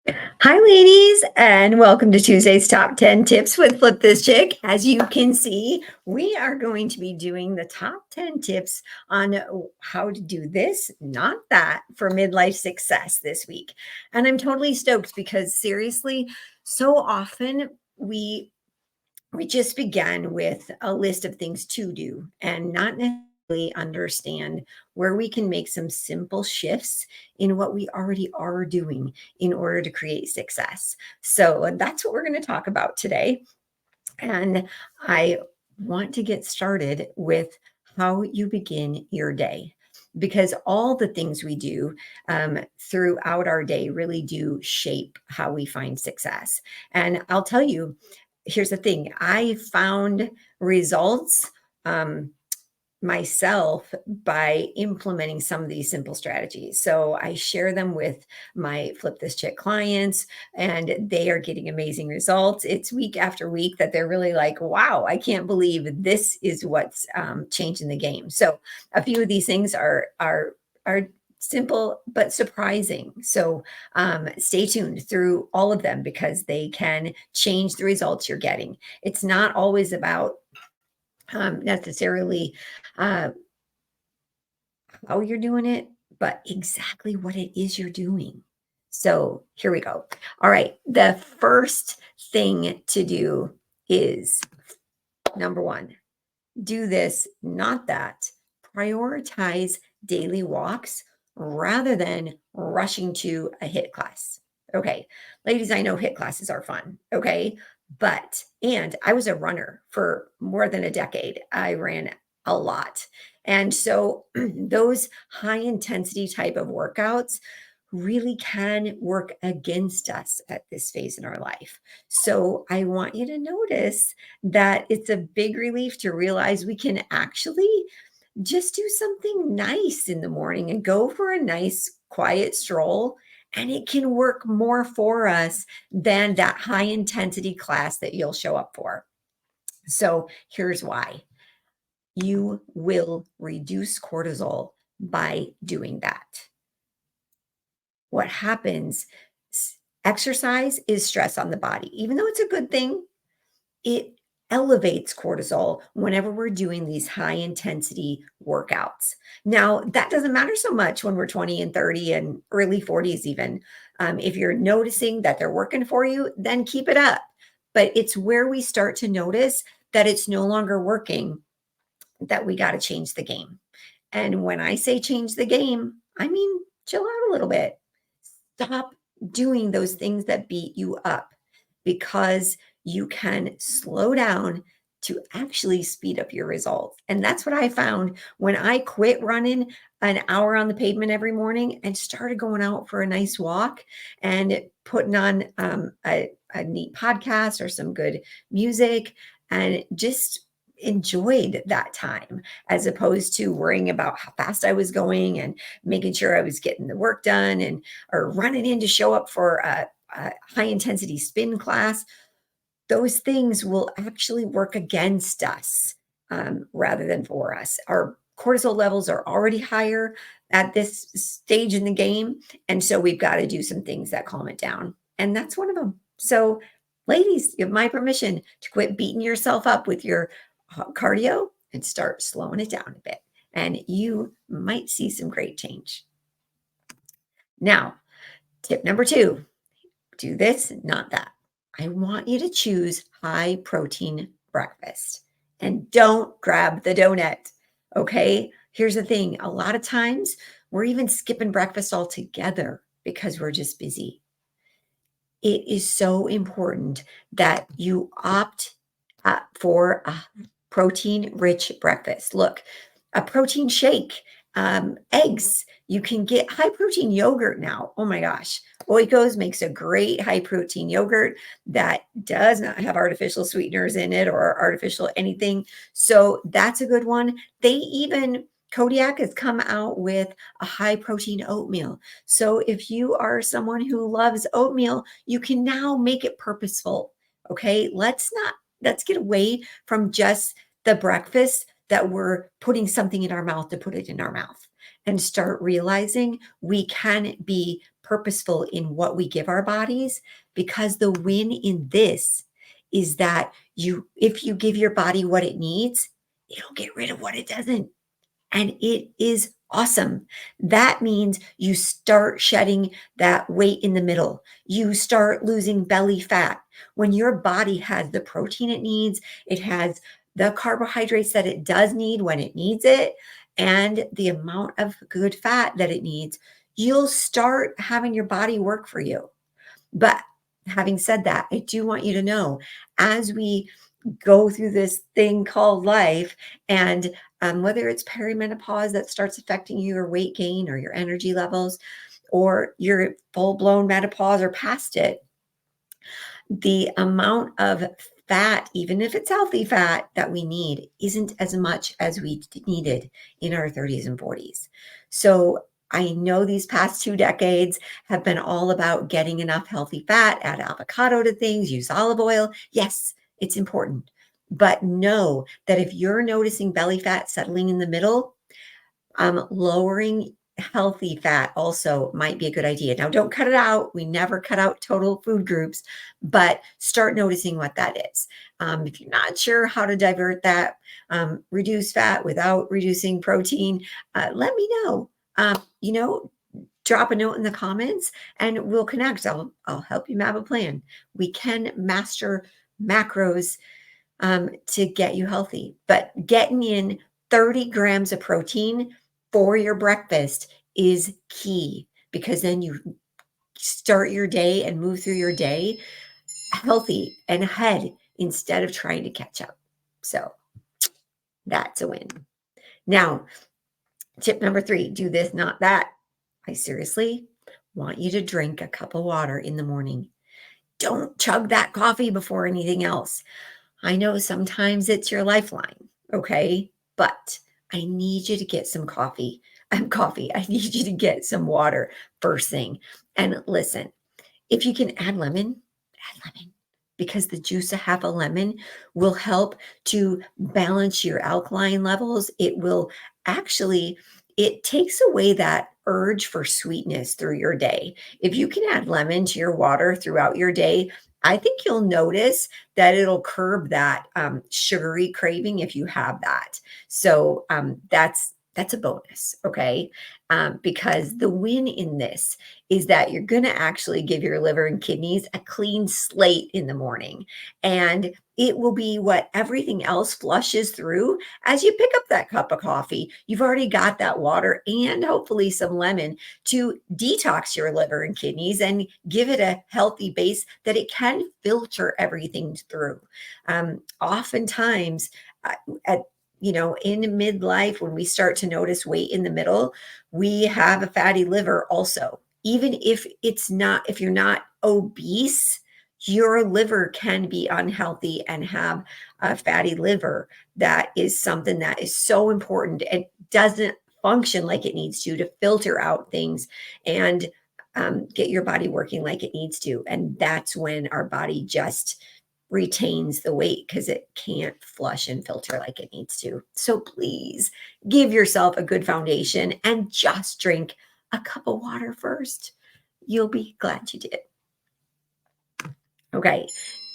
Hi, ladies, and welcome to Tuesday's Top 10 Tips with Flip This Chick. As you can see, we are going to be doing the top 10 tips on how to do this, not that, for midlife success this week. And I'm totally stoked because seriously, so often we just began with a list of things to do and not necessarily understand where we can make some simple shifts in what we already are doing in order to create success. So that's what we're going to talk about today. And I want to get started with how you begin your day. Because all the things we do throughout our day really do shape how we find success. And I'll tell you, here's the thing, I found results myself by implementing some of these simple strategies. So I share them with my Flip This Chick clients, and they are getting amazing results. It's week after week that they're really like, wow, I can't believe this is what's changing the game. So a few of these things are simple but surprising. So stay tuned through all of them because they can change the results you're getting. It's not always about necessarily uh, how you're doing it, but exactly what it is you're doing. So here we go. All right. The first thing to do is number one, do this, not that. Prioritize daily walks rather than rushing to a HIT class. Okay. Ladies, I know HIT classes are fun. Okay. And I was a runner for more than a decade. I ran a lot. And so those high intensity type of workouts really can work against us at this phase in our life. So I want you to notice that it's a big relief to realize we can actually just do something nice in the morning and go for a nice quiet stroll. And it can work more for us than that high intensity class that you'll show up for. So here's why: you will reduce cortisol by doing that. What happens, exercise is stress on the body. Even though it's a good thing, it elevates cortisol whenever we're doing these high intensity workouts. Now, that doesn't matter so much when we're 20 and 30 and early 40s, even. If you're noticing that they're working for you, then keep it up. But it's where we start to notice that it's no longer working that we got to change the game. And when I say change the game, I mean chill out a little bit. Stop doing those things that beat you up because you can slow down to actually speed up your results. And that's what I found when I quit running an hour on the pavement every morning and started going out for a nice walk and putting on a neat podcast or some good music and just enjoyed that time as opposed to worrying about how fast I was going and making sure I was getting the work done and or running in to show up for a high intensity spin class. Those things will actually work against us rather than for us. Our cortisol levels are already higher at this stage in the game. And so we've got to do some things that calm it down. And that's one of them. So, ladies, you have my permission to quit beating yourself up with your cardio and start slowing it down a bit. And you might see some great change. Now, tip number two: do this, not that. I want you to choose high protein breakfast and don't grab the donut. Okay. Here's the thing: a lot of times we're even skipping breakfast altogether because we're just busy. It is so important that you opt for a protein rich breakfast. Look, a protein shake, eggs. You can get high protein yogurt now. Oh my gosh. Oikos makes a great high protein yogurt that does not have artificial sweeteners in it or artificial anything. So that's a good one. They even, Kodiak has come out with a high protein oatmeal. So if you are someone who loves oatmeal, you can now make it purposeful. Okay. Let's get away from just the breakfast that we're putting something in our mouth to put it in our mouth and start realizing we can be purposeful in what we give our bodies, because the win in this is that if you give your body what it needs, it'll get rid of what it doesn't. And it is awesome. That means you start shedding that weight in the middle. You start losing belly fat. When your body has the protein it needs, it has the carbohydrates that it does need when it needs it, and the amount of good fat that it needs, you'll start having your body work for you. But having said that, I do want you to know, as we go through this thing called life, and whether it's perimenopause that starts affecting your weight gain or your energy levels, or your full-blown menopause or past it, the amount of fat, even if it's healthy fat, that we need isn't as much as we needed in our 30s and 40s. So I know these past 2 decades have been all about getting enough healthy fat, add avocado to things, use olive oil. Yes, it's important. But know that if you're noticing belly fat settling in the middle, lowering healthy fat also might be a good idea. Now, don't cut it out. We never cut out total food groups, but start noticing what that is. If you're not sure how to divert that, reduce fat without reducing protein, let me know. Drop a note in the comments and we'll connect. I'll help you map a plan. We can master macros to get you healthy. But getting in 30 grams of protein for your breakfast is key, because then you start your day and move through your day healthy and ahead instead of trying to catch up. So that's a win. Now, tip number 3, do this, not that. I seriously want you to drink a cup of water in the morning. Don't chug that coffee before anything else. I know sometimes it's your lifeline, okay? But I need you to get some coffee. I need you to get some water first thing. And listen, if you can add lemon, because the juice of half a lemon will help to balance your alkaline levels. It will actually, it takes away that urge for sweetness through your day. If you can add lemon to your water throughout your day, I think you'll notice that it'll curb that sugary craving if you have that. So that's a bonus, okay? Because the win in this is that you're going to actually give your liver and kidneys a clean slate in the morning. And it will be what everything else flushes through as you pick up that cup of coffee. You've already got that water and hopefully some lemon to detox your liver and kidneys and give it a healthy base that it can filter everything through. Oftentimes, at in midlife, when we start to notice weight in the middle, we have a fatty liver also. Even if you're not obese, your liver can be unhealthy and have a fatty liver. That is something that is so important. It doesn't function like it needs to filter out things and get your body working like it needs to. And that's when our body just retains the weight, because it can't flush and filter like it needs to. So please give yourself a good foundation and just drink a cup of water first. You'll be glad you did. Okay,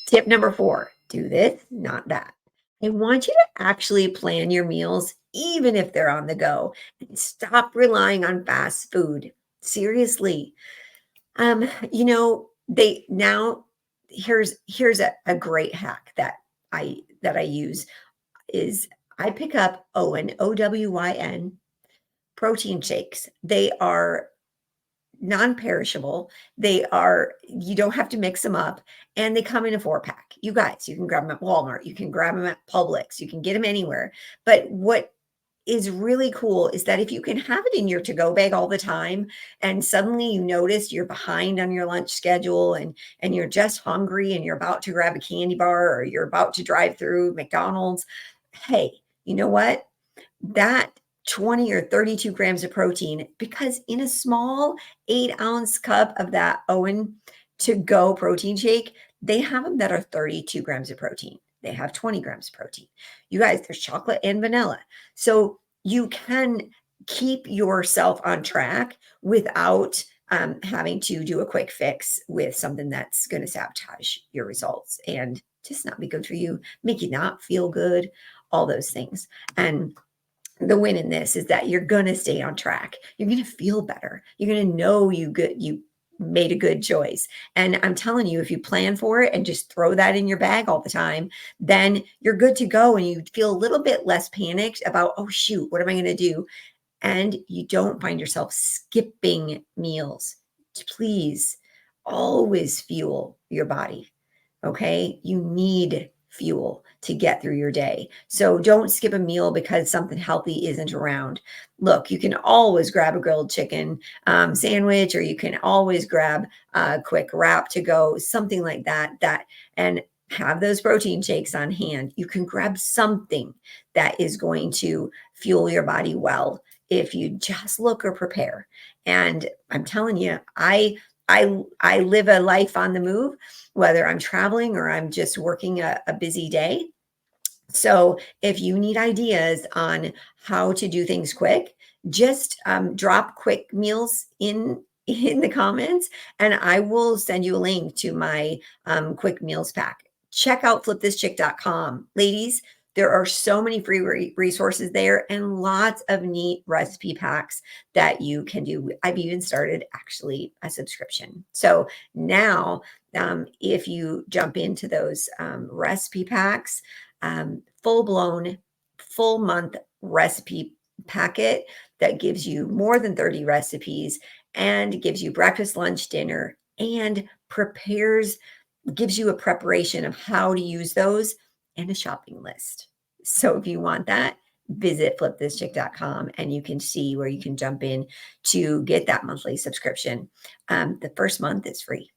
tip number 4, do this, not that. I want you to actually plan your meals, even if they're on the go, and stop relying on fast food. Seriously. They now here's a great hack that I use is I pick up OWYN protein shakes. They are non-perishable. You don't have to mix them up, and they come in a 4-pack. You guys, you can grab them at Walmart, you can grab them at Publix, you can get them anywhere. But what is really cool is that if you can have it in your to-go bag all the time, and suddenly you notice you're behind on your lunch schedule and you're just hungry and you're about to grab a candy bar or you're about to drive through McDonald's, hey, you know what? That 20 or 32 grams of protein, because in a small 8-ounce cup of that Owen to-go protein shake, they have them that are 32 grams of protein. They have 20 grams of protein. You guys, there's chocolate and vanilla. So you can keep yourself on track without having to do a quick fix with something that's going to sabotage your results and just not be good for you, make you not feel good, all those things. And the win in this is that you're going to stay on track. You're going to feel better. You're going to know you made a good choice. And I'm telling you, if you plan for it and just throw that in your bag all the time, then you're good to go. And you feel a little bit less panicked about, oh, shoot, what am I going to do? And you don't find yourself skipping meals. Please always fuel your body. Okay. You need fuel to get through your day. So don't skip a meal because something healthy isn't around. Look, you can always grab a grilled chicken sandwich, or you can always grab a quick wrap to go, something like that, and have those protein shakes on hand. You can grab something that is going to fuel your body well if you just look or prepare. And I'm telling you, I live a life on the move, whether I'm traveling or I'm just working a busy day. So if you need ideas on how to do things quick, just drop quick meals in the comments, and I will send you a link to my quick meals pack. Check out flipthischick.com. Ladies, there are so many free resources there and lots of neat recipe packs that you can do. I've even started actually a subscription. So now, if you jump into those recipe packs, full blown, full month recipe packet that gives you more than 30 recipes and gives you breakfast, lunch, dinner, and gives you a preparation of how to use those and a shopping list. So if you want that, visit flipthischick.com and you can see where you can jump in to get that monthly subscription. The first month is free.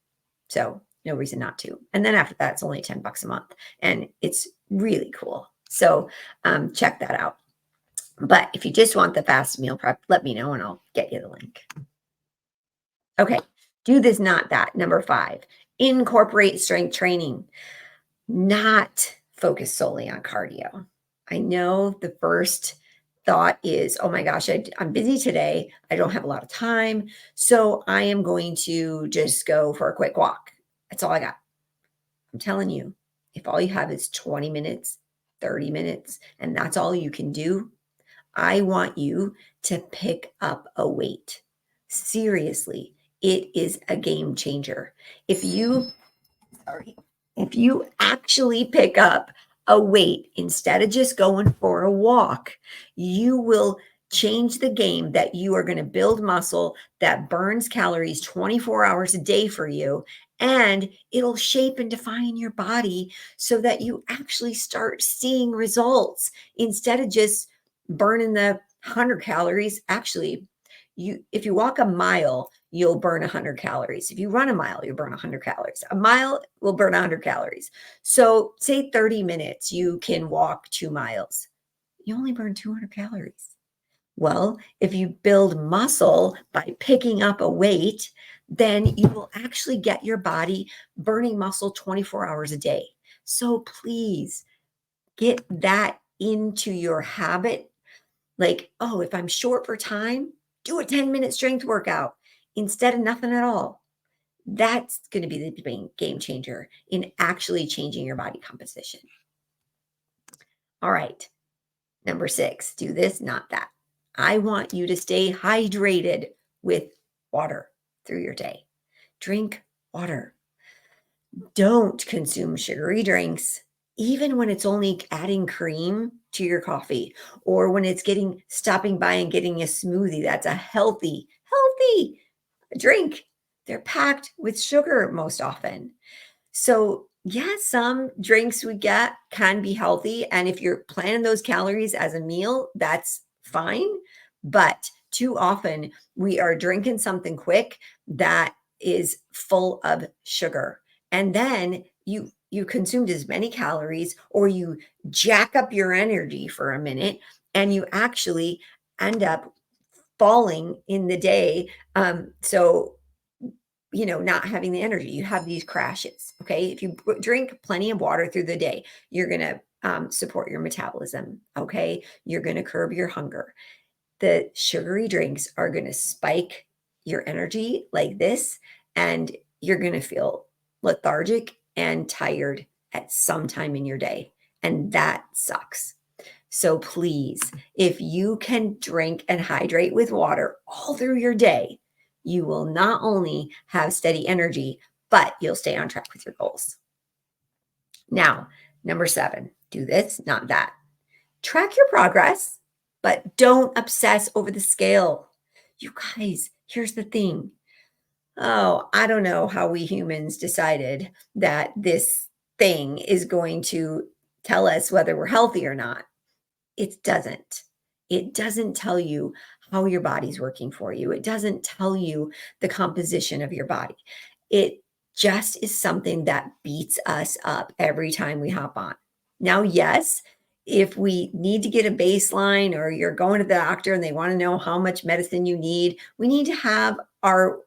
So no reason not to. And then after that, it's only $10 a month and it's really cool. So check that out. But if you just want the fast meal prep, let me know and I'll get you the link. Okay. Do this, not that. Number 5, incorporate strength training, not focus solely on cardio. I know the first thought is, oh my gosh, I'm busy today. I don't have a lot of time. So I am going to just go for a quick walk. That's all I got. I'm telling you, if all you have is 20 minutes, 30 minutes, and that's all you can do, I want you to pick up a weight. Seriously, it is a game changer. If you actually pick up a weight instead of just going for a walk, you will change the game that you are going to build muscle that burns calories 24 hours a day for you. And it'll shape and define your body so that you actually start seeing results instead of just burning the 100 calories. Actually, if you walk a mile, you'll burn 100 calories. If you run a mile, you'll burn 100 calories. A mile will burn 100 calories. So say 30 minutes, you can walk 2 miles. You only burn 200 calories. Well, if you build muscle by picking up a weight, then you will actually get your body burning muscle 24 hours a day. So please get that into your habit. Like, oh, if I'm short for time, do a 10-minute strength workout instead of nothing at all. That's going to be the game changer in actually changing your body composition. All right. Number 6, do this, not that. I want you to stay hydrated with water through your day. Drink water. Don't consume sugary drinks, even when it's only adding cream to your coffee or when it's stopping by and getting a smoothie. That's a healthy drink. They're packed with sugar most often. So yeah, some drinks we get can be healthy. And if you're planning those calories as a meal, that's fine. But too often we are drinking something quick that is full of sugar. And then you consumed as many calories or you jack up your energy for a minute and you actually end up falling in the day. So not having the energy, you have these crashes. Okay. If you drink plenty of water through the day, you're going to support your metabolism. Okay. You're going to curb your hunger. The sugary drinks are going to spike your energy like this, and you're going to feel lethargic and tired at some time in your day. And that sucks. So please, if you can drink and hydrate with water all through your day, you will not only have steady energy, but you'll stay on track with your goals. Now, number 7, do this, not that. Track your progress, but don't obsess over the scale. You guys, here's the thing. Oh, I don't know how we humans decided that this thing is going to tell us whether we're healthy or not. It doesn't. It doesn't tell you how your body's working for you. It doesn't tell you the composition of your body. It just is something that beats us up every time we hop on. Now, yes, if we need to get a baseline or you're going to the doctor and they want to know how much medicine you need, we need to have our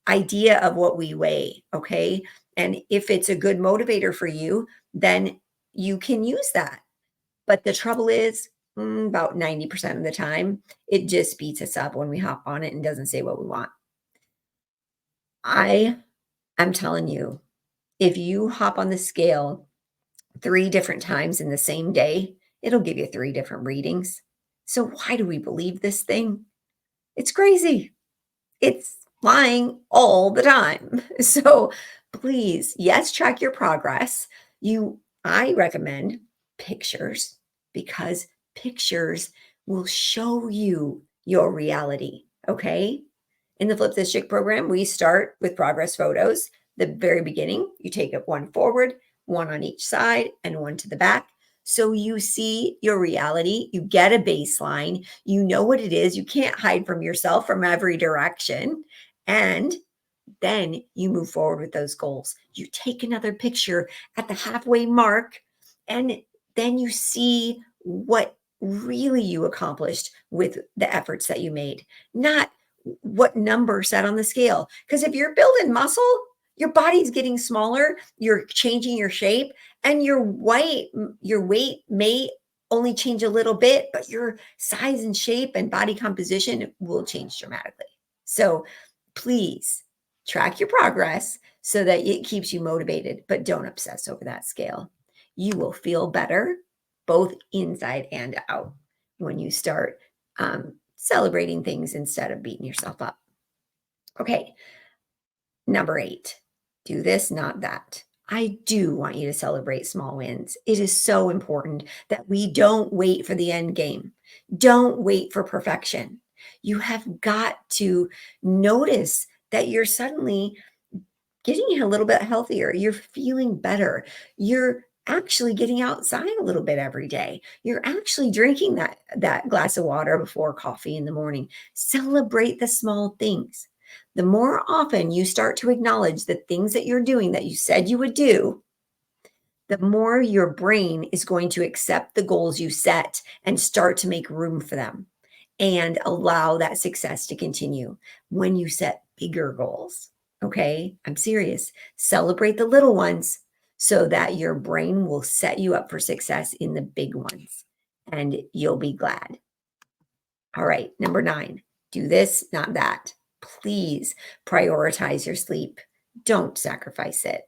idea of what we weigh. Okay. And if it's a good motivator for you, then you can use that. But the trouble is, about 90% of the time, it just beats us up when we hop on it and doesn't say what we want. I am telling you, if you hop on the scale 3 different times in the same day, it'll give you 3 different readings. So why do we believe this thing? It's crazy. It's lying all the time. So please, yes, track your progress. I recommend pictures because pictures will show you your reality. Okay. In the Flip This Chick program, we start with progress photos. The very beginning, you take up one forward, one on each side, and one to the back. So you see your reality, you get a baseline, you know what it is, you can't hide from yourself from every direction. And then you move forward with those goals. You take another picture at the halfway mark, and then you see what really you accomplished with the efforts that you made, not what number set on the scale. Because if you're building muscle, your body's getting smaller, you're changing your shape, and your weight may only change a little bit, but your size and shape and body composition will change dramatically. So please track your progress so that it keeps you motivated, but don't obsess over that scale. You will feel better both inside and out when you start celebrating things instead of beating yourself up. Okay, number 8, do this, not that. I do want you to celebrate small wins. It is so important that we don't wait for the end game. Don't wait for perfection. You have got to notice that you're suddenly getting a little bit healthier. You're feeling better. You're actually getting outside a little bit every day. You're actually drinking that glass of water before coffee in the morning. Celebrate the small things. The more often you start to acknowledge the things that you're doing that you said you would do, the more your brain is going to accept the goals you set and start to make room for them and allow that success to continue when you set bigger goals. Okay, I'm serious. Celebrate the little ones so that your brain will set you up for success in the big ones and you'll be glad. All right, number 9, do this, not that. Please prioritize your sleep. Don't sacrifice it.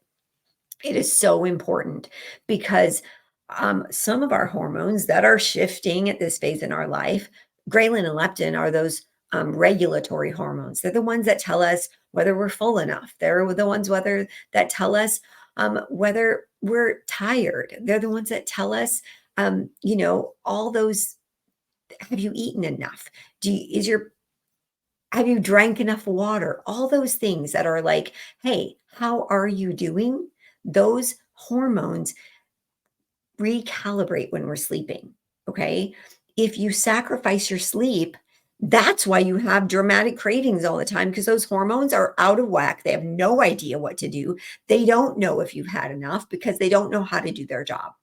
It is so important because some of our hormones that are shifting at this phase in our life, ghrelin and leptin are those regulatory hormones. They're the ones that tell us whether we're full enough. They're the ones that tell us whether we're tired. They're the ones that tell us, all those. Have you eaten enough? Have you drank enough water? All those things that are like, hey, how are you doing? Those hormones recalibrate when we're sleeping. Okay. If you sacrifice your sleep, that's why you have dramatic cravings all the time because those hormones are out of whack. They have no idea what to do. They don't know if you've had enough because they don't know how to do their job.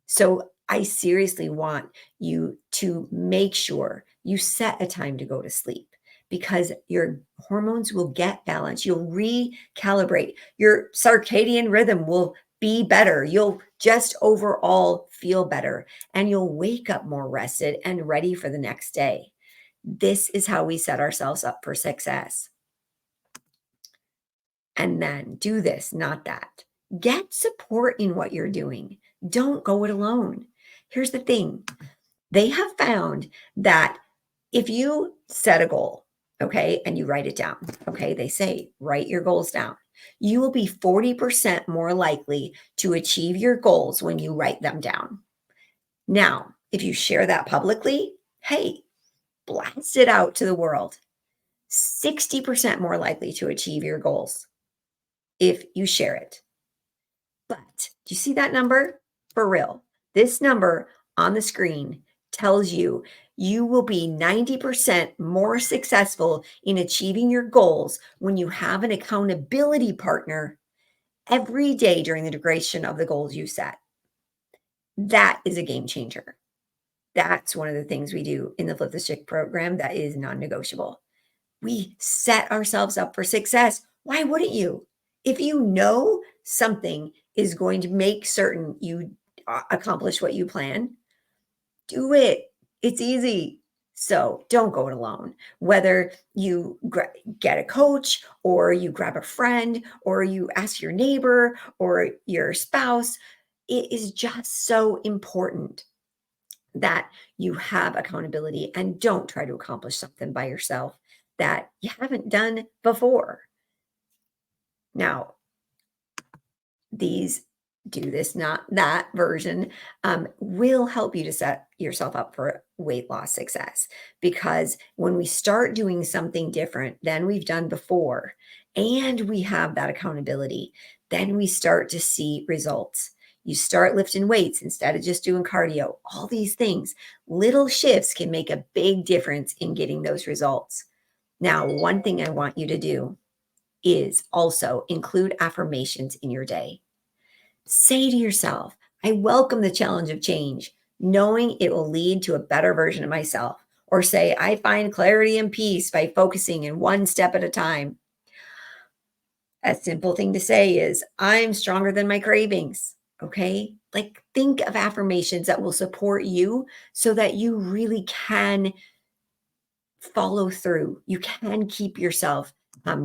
So I seriously want you to make sure you set a time to go to sleep because your hormones will get balanced. You'll recalibrate. Your circadian rhythm will be better. You'll just overall feel better and you'll wake up more rested and ready for the next day. This is how we set ourselves up for success. And then do this, not that. Get support in what you're doing. Don't go it alone. Here's the thing, they have found that if you set a goal, okay, and you write it down, okay, they say write your goals down. You will be 40% more likely to achieve your goals when you write them down. Now, if you share that publicly, hey, blast it out to the world. 60% more likely to achieve your goals if you share it. But do you see that number? For real. This number on the screen tells you you will be 90% more successful in achieving your goals when you have an accountability partner every day during the duration of the goals you set. That is a game changer. That's one of the things we do in the Flip the Stick program that is non-negotiable. We set ourselves up for success. Why wouldn't you? If you know something is going to make certain you accomplish what you plan, do it. It's easy. So don't go it alone. Whether you get a coach or you grab a friend or you ask your neighbor or your spouse, it is just so important that you have accountability and don't try to accomplish something by yourself that you haven't done before. Now, these do this, not that version, will help you to set yourself up for weight loss success. Because when we start doing something different than we've done before, and we have that accountability, then we start to see results. You start lifting weights instead of just doing cardio, all these things. Little shifts can make a big difference in getting those results. Now, one thing I want you to do is also include affirmations in your day. Say to yourself, I welcome the challenge of change, knowing it will lead to a better version of myself. Or say, I find clarity and peace by focusing in one step at a time. A simple thing to say is, I'm stronger than my cravings. Okay. Like think of affirmations that will support you so that you really can follow through. You can keep yourself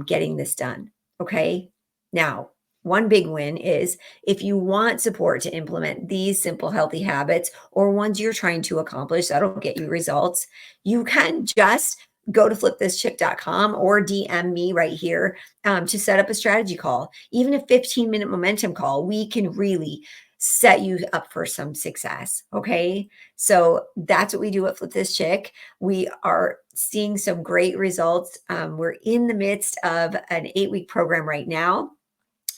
getting this done. Okay. Now, one big win is if you want support to implement these simple healthy habits or ones you're trying to accomplish that'll get you results, you can just go to flipthischick.com or DM me right here to set up a strategy call. Even a 15-minute momentum call, we can really set you up for some success. Okay. So that's what we do at Flip This Chick. We are seeing some great results. We're in the midst of an 8-week program right now.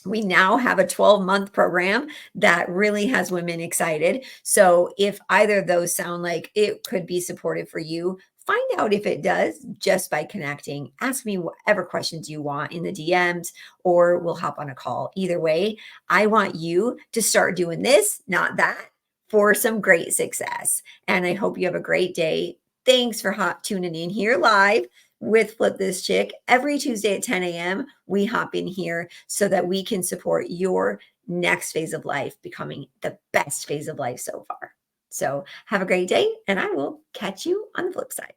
We now have a 12-month program that really has women excited. So if either of those sound like it could be supportive for you, find out if it does just by connecting. Ask me whatever questions you want in the DMs, or we'll hop on a call. Either way, I want you to start doing this, not that, for some great success. And I hope you have a great day. Thanks for tuning in here live with Flip This Chick. Every Tuesday at 10 a.m., we hop in here so that we can support your next phase of life becoming the best phase of life so far. So have a great day, and I will catch you on the flip side.